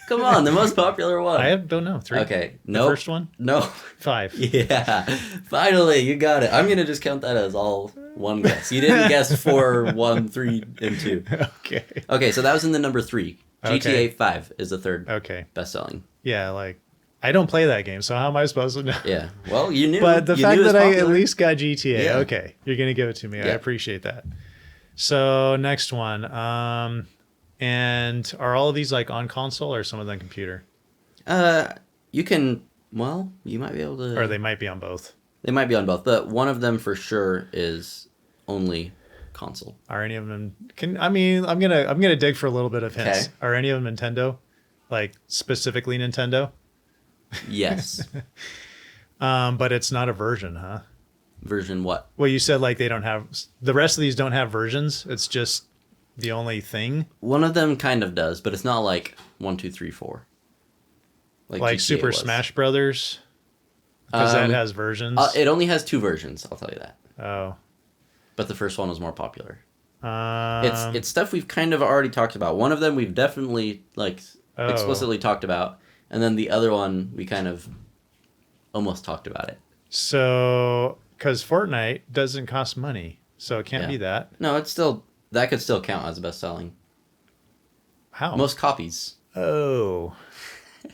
Come on, the most popular one. Don't know. 3. Okay. The Nope. first one? No. 5. Yeah. Finally, you got it. I'm gonna just count that as all one guess. You didn't guess 4, 1, 3, and 2. Okay. Okay, so that was in the number 3. GTA Okay. 5 is the third Okay. best-selling. Yeah, like I don't play that game, so how am I supposed to know? Yeah. Well, you knew. But the You fact knew it was that I at popular. least got GTA, Yeah. okay, you're gonna give it to me. I Yeah. appreciate that. So next one, and are all of these like on console or some of them computer? You can. Well, you might be able to. Or they might be on both. They might be on both, but one of them for sure is only console. Are any of them? I'm gonna dig for a little bit of hints. Okay. Are any of them Nintendo? Like specifically Nintendo? Yes. But it's not a version, huh? Version what? Well, you said like they don't have the rest of these don't have versions. It's just the only thing. One of them kind of does, but it's not like 1, 2, 3, 4. Like GTA Super was. Smash Brothers, because that has versions. It only has 2 versions. I'll tell you that. Oh, But the first one was more popular. um, It's stuff we've kind of already talked about. One of them we've definitely Oh. explicitly talked about, and then the other one we kind of almost talked about it. so because Fortnite doesn't cost money, so it can't Yeah. be that. No, that could still count as best selling. How? Most copies. Oh,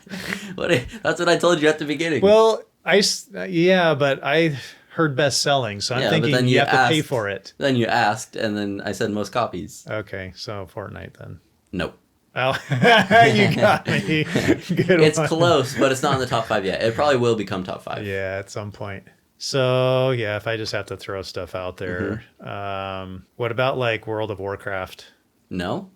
That's what I told you at the beginning. well, yeah, but I heard best selling, so I'm Yeah, but thinking then you you have to pay asked- for it. Then you asked, and then I said most copies. Okay, so Fortnite then. Nope. Oh, you got me. Good It's one. close, but it's not in the top 5 yet. It probably will become top 5. Yeah, at some point. So yeah, if I just have to throw stuff out there, what about like World of Warcraft? No?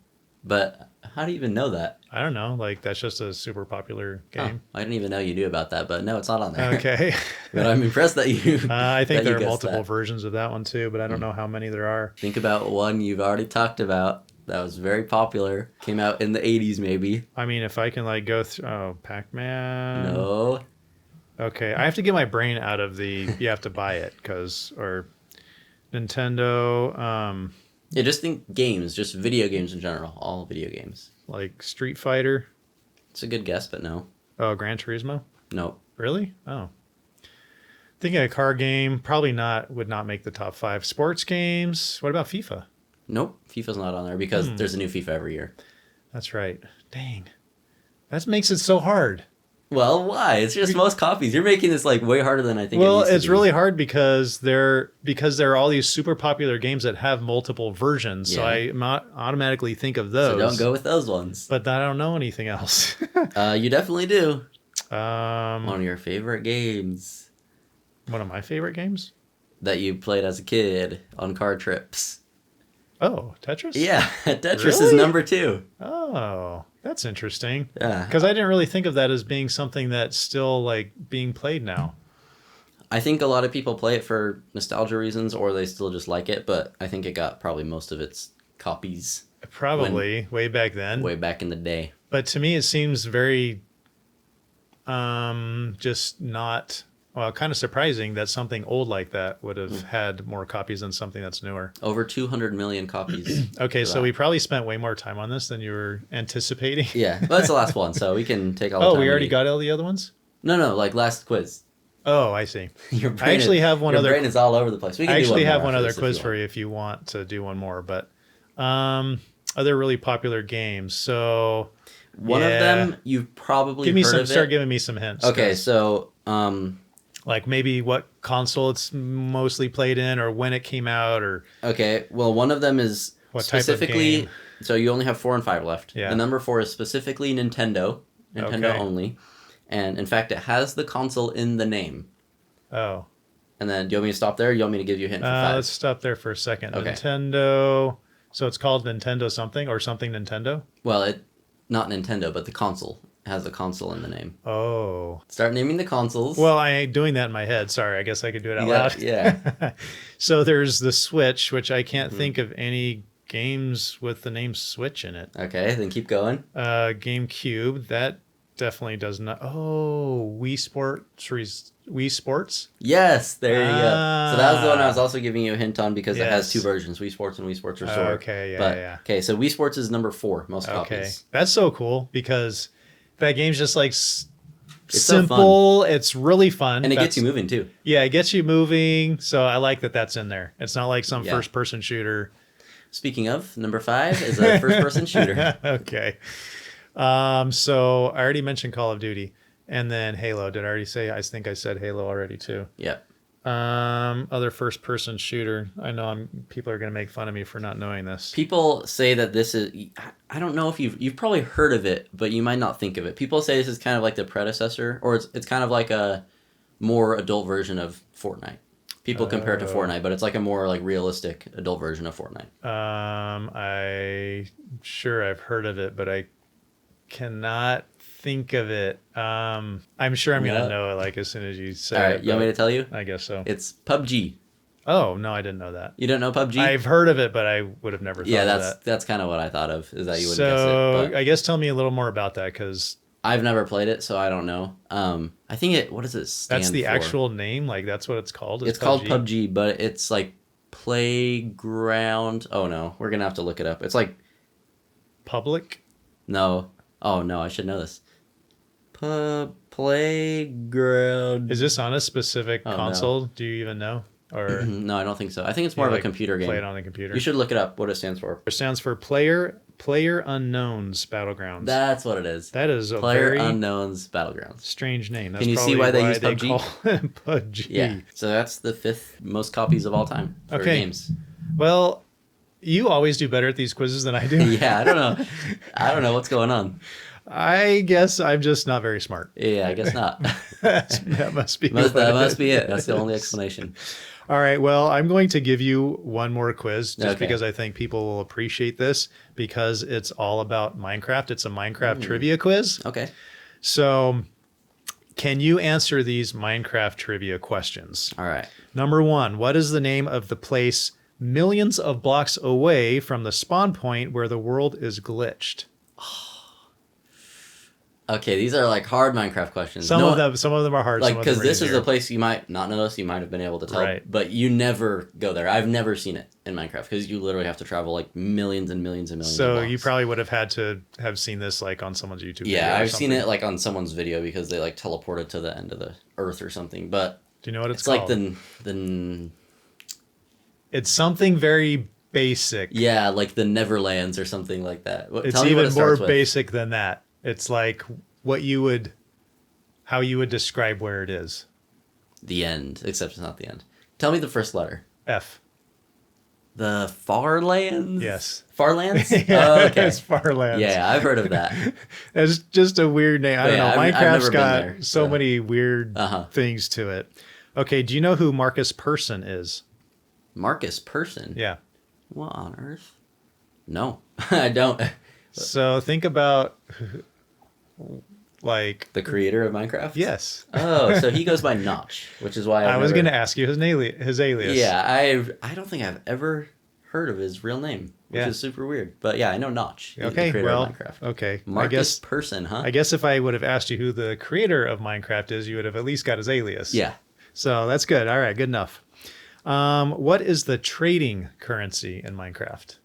But how do you even know that? I don't know. Like that's just a super popular Oh, game. I didn't even know you knew about that, but no, it's not on there. Okay. But I'm impressed that you. I think that you there are guessed multiple that. versions of that one too, but I don't know how many there are. Think about one you've already talked about that was very popular. Came out in the 80s, maybe. I mean, if I can like go through, Pac-Man. No. Okay, I have to get my brain out of the. You have to buy it or Nintendo. Yeah, just think games, just video games in general. All video games. Like Street Fighter. It's a good guess, but no. Oh, Gran Turismo. No. Really? Oh. Thinking a car game, probably not, would not make the top 5. Sports games, what about FIFA? Nope. FIFA's not on there because there's a new FIFA every year. That's right. Dang. That makes it so hard. Well, why? It's just most copies. You're making this like way harder than I think. Well, it needs to it's be. really hard because there are all these super popular games that have multiple versions. So Yeah. I automatically think of those. So don't go with those ones. But I don't know anything else. You definitely do. One One of your favorite games of my favorite games. that you played as a kid on car trips. Oh, Tetris. Yeah, Tetris is Really? number 2. Oh, that's interesting. Yeah. Because I didn't really think of that as being something that's still like being played now. I think a lot of people play it for nostalgia reasons or they still just like it, but I think it got probably most of its copies Probably way back then. way back in the day. But to me, it seems very, just not, well, kind of surprising that something old like that would have had more copies than something that's newer. Over 200 million copies. Okay, for so that. we probably spent way more time on this than you were anticipating. Yeah, but that's the last one, so we can take all the Oh, time we already need. got all the other ones? No, like last quiz. Oh, I see. Your brain I actually have one your other. brain is all over the place. We can I do actually one have more one after other this if quiz you for want. you if you want to do one more. But other really popular games. So One of them you've probably give me heard some. of Start it. giving me some hints. Okay, 'cause, so like maybe what console it's mostly played in, or when it came out, or okay, well one of them is What type of specifically game? so you only have 4 and 5 left. Yeah. The number 4 is specifically Nintendo Okay. only. And in fact it has the console in the name. oh. And then do you want me to stop there or you want me to give you a hint for 5? Let's stop there for a second. Okay. Nintendo. So it's called Nintendo something or something Nintendo. Well, not Nintendo, but the console has a console in the name. Oh. Start naming the consoles. Well, I ain't doing that in my head. Sorry. I guess I could do it out You got- loud. yeah. So there's the Switch, which I can't Mm-hmm. think of any games with the name Switch in it. Okay, then keep going. GameCube, that definitely does not. Oh, Wii Sports. Yes, there you go. So that was the one I was Ah. also giving you a hint on because it has Yes. two versions, Wii Sports and Wii Sports Resort. Okay, yeah, but, yeah. Okay, so Wii Sports is number 4, most Okay, copies. that's so cool because that game's just like so simple. It's really fun, And it gets you moving too. Yeah, it gets you moving. So I like that that's in there. It's not like some Yeah. first-person shooter. Speaking of, number 5 is a first-person shooter. Okay. So I already mentioned Call of Duty, and then Halo. Did I already say? I think I said Halo already too. Yep. Other first-person shooter. I know people are going to make fun of me for not knowing this. People say that this is. I don't know if you've probably heard of it, but you might not think of it. People say this is kind of like the predecessor, or it's kind of like a more adult version of Fortnite. People compare it to Fortnite, but it's like a more like realistic adult version of Fortnite. I'm sure I've heard of it, but I cannot think of it. I'm sure I'm Yeah. gonna know it like as soon as you say All right, it. you want me to tell you? I guess so. It's PUBG. Oh no, I didn't know that. You don't know PUBG? I've heard of it, but I would have never thought Yeah, of that. that's kind of what I thought of, is that you wouldn't So guess it. But I guess tell me a little more about that because I've never played it, so I don't know. I think what does it stand that's the for? actual name. Like that's what it's called. It's called PUBG, but it's like Playground. Oh no, we're gonna have to look it up. It's like Public. no. Oh no, I should know this. Playground. Is this on a specific Oh, no. console? Do you even know? Or No, I don't think so. I think it's more you, of a like, computer game. play it on the computer? You should look it up. What it stands for. It stands for Player Unknowns Battlegrounds. That's what it is. That is a Player very Unknown's Battlegrounds. strange name. That's Can you see probably why they use they PUBG? call it PUBG. Yeah. So that's the 5th most copies of all time for Okay. games. Well, you always do better at these quizzes than I do. Yeah, I don't know. I don't know what's going on. I guess I'm just not very smart. Yeah, I guess not. That must be That what it must is. be it. That's the only explanation. All right. Well, I'm going to give you one more quiz just Okay. because I think people will appreciate this because it's all about Minecraft. It's a Minecraft trivia quiz. Okay. So, can you answer these Minecraft trivia questions? All right. Number 1, what is the name of the place millions of blocks away from the spawn point where the world is glitched? Okay, these are like hard Minecraft questions. Some of them are hard. Like, some of them because are this is easier. a place you might not notice, you might have been able to tell, Right. but you never go there. I've never seen it in Minecraft because you literally have to travel like millions and millions and millions. So of you blocks. probably would have had to have seen this like on someone's YouTube video. Yeah, or I've seen something. it like on someone's video because they like teleported to the end of the earth or something. But Do you know what it's it's like called? the It's something very basic. yeah, like the Neverlands or something like that. It's Tell me what even it more starts with. basic than that. It's like how you would describe where it is. The end, except it's not the end. Tell me the first letter. F. The Farlands? Yes. Farlands? Yeah, Oh, okay. it's Farlands. Yeah, I've heard of that. It's just a weird name. I don't Yeah, know. I've Minecraft's never been got there, so so- many weird Uh-huh. things to it. Okay, do you know who Marcus Persson is? Marcus Persson? Yeah. What on earth? No, I don't. So think about like The creator of Minecraft? yes. Oh, so he goes by Notch, which is why I was going going to ask you his alias. Yeah, I don't think I've ever heard of his real name, which Yeah. is super weird. But yeah, I know Notch. He's Okay, the creator well, of Minecraft. okay. Marcus Persson, huh? I guess if I would have asked you who the creator of Minecraft is, you would have at least got his alias. Yeah. So that's good. All right, good enough. What is the trading currency in Minecraft?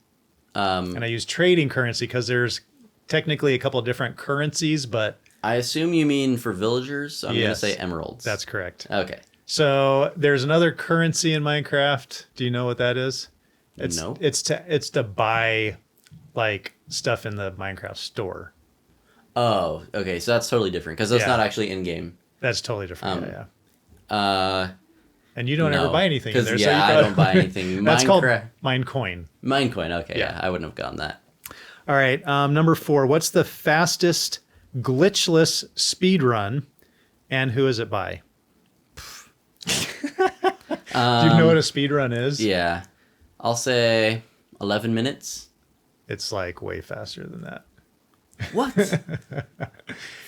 And I use trading currency because there's technically a couple of different currencies, but I assume you mean for villagers, so I'm going to Yes. say emeralds. that's correct. Okay. So there's another currency in Minecraft. Do you know what that is? No. It's to buy like stuff in the Minecraft store. Oh, okay. So that's totally different because that's Yeah. not actually in game. That's totally different. Yeah. Uh, And you don't ever no. buy anything in 'Cause, there. yeah, so you I probably- don't buy anything. That's called Minecraft- Minecoin. Minecoin. Okay, Yeah. yeah, I wouldn't have gotten that. All right. Number 4. What's the fastest glitchless speed run, and who is it by? Do you know what a speed run is? Yeah, I'll say 11 minutes. It's like way faster than that. What?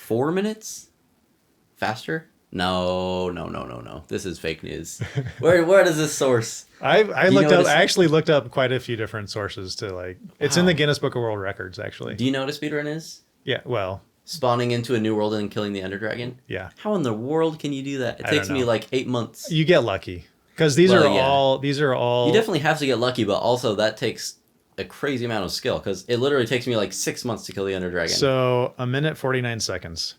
4 minutes? Faster? No. This is fake news. Where does this source? I you looked know up. what I actually looked up quite a few different sources to like. It's in Wow. the Guinness Book of World Records, actually. Do you know what a speedrun is? Yeah. Well. Spawning into a new world and killing the Ender Dragon? Yeah. How in the world can you do that? It I takes don't me know. like 8 months. You get lucky because these Well, are yeah. all. These are all. You definitely have to get lucky, but also that takes a crazy amount of skill because it literally takes me like 6 months to kill the Ender Dragon. So 1 minute 49 seconds.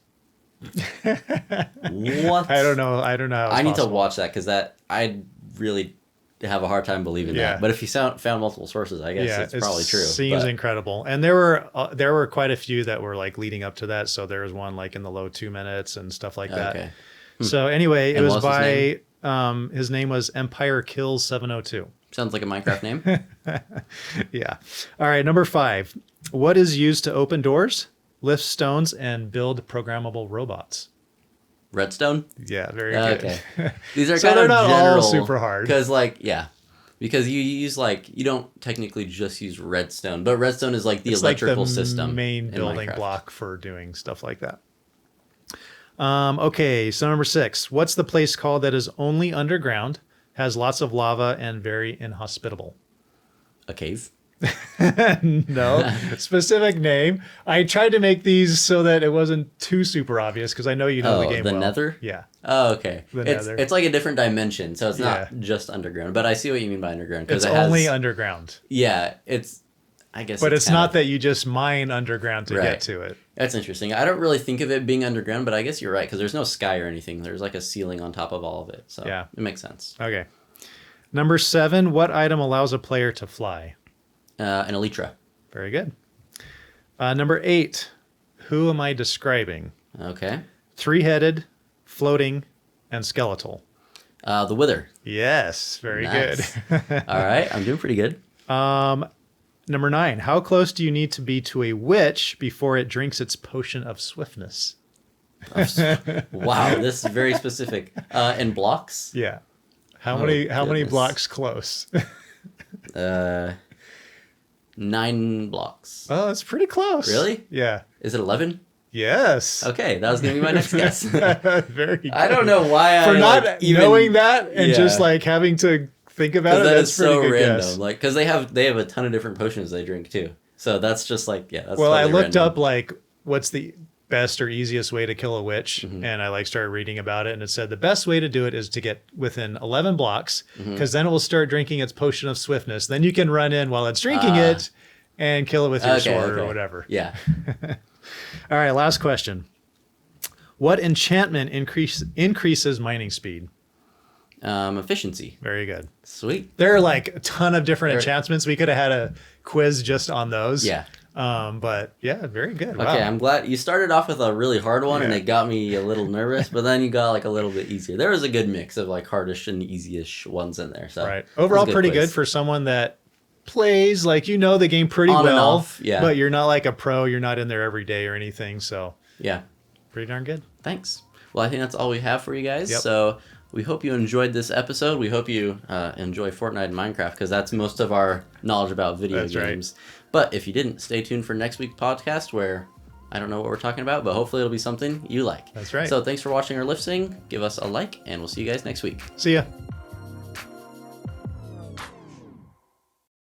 What? I don't know. I don't know. How it's I need to possible. watch that because I really have a hard time believing Yeah. that. But if you found multiple sources, I guess it's probably true. Seems but- incredible, and there were quite a few that were like leading up to that. So there was one like in the low 2 minutes and stuff like that. Okay. So anyway, it And was what was his by his name was Empire Kills 702. Sounds like a Minecraft name. Yeah. All right, number 5. What is used to open doors, lift stones, and build programmable robots? Redstone? Yeah, very good. Okay. These are So kind they're of not all general. super hard. Because, because you use, you don't technically just use redstone, but redstone is like the It's electrical like the system. main in building Minecraft. block for doing stuff like that. Okay, so number 6. What's the place called that is only underground, has lots of lava, and very inhospitable? A cave? No, specific name. I tried to make these so that it wasn't too super obvious because I know you know the game the well. Nether? Yeah. Oh, okay. The It's Nether. it's like a different dimension, so it's Yeah. not just underground. But I see what you mean by underground because It's it has only underground. yeah. It's I guess, But it's kind not of- that you just mine underground to Right. get to it. That's interesting. I don't really think of it being underground, but I guess you're right because there's no sky or anything. There's like a ceiling on top of all of it, so Yeah. it makes sense. Okay. Number 7. What item allows a player to fly? An elytra. Very good. Number 8. Who am I describing? Okay. 3-headed, floating, and skeletal. The wither. Yes, very Nice. good. All right, I'm doing pretty good. Number 9. How close do you need to be to a witch before it drinks its potion of swiftness? Wow, this is very specific. In blocks. Yeah. How Oh, many goodness. blocks close? 9 blocks. Oh, that's pretty close. Really? Yeah. Is it 11? Yes. Okay, that was gonna be my next guess. Very good. I don't know why For I not like, even knowing that and just Yeah. like having to think about it, that that's is pretty so good random. guess. Like, because they have a ton of different potions they drink too. So that's just like that's. Well, I totally looked random. up like what's the best or easiest way to kill a witch, Mm-hmm. and I like started reading about it, and it said the best way to do it is to get within 11 blocks, Mm-hmm. because then it will start drinking its potion of swiftness. Then you can run in while it's drinking it and kill it with your sword or whatever. Yeah. All right, last question. What enchantment increases mining speed? Efficiency. Very good. Sweet. There are like a ton of different There- enchantments. We could have had a quiz just on those. Yeah. But yeah, very good. Okay, Wow. I'm glad you started off with a really hard one and Yeah. it got me a little nervous, but then you got like a little bit easier. There was a good mix of like hardish and easyish ones in there. So Right. it was Overall, a pretty quiz. good for someone that plays, like, you know the game pretty On and well. off, yeah. But you're not like a pro. You're not in there every day or anything. So Yeah. pretty darn good. Thanks. Well, I think that's all we have for you guys. Yep. So we hope you enjoyed this episode. We hope you enjoy Fortnite and Minecraft because that's most of our knowledge about video That's right. games. But if you didn't, stay tuned for next week's podcast where I don't know what we're talking about, but hopefully it'll be something you like. That's right. So thanks for watching or listening. Give us a like, and we'll see you guys next week. See ya.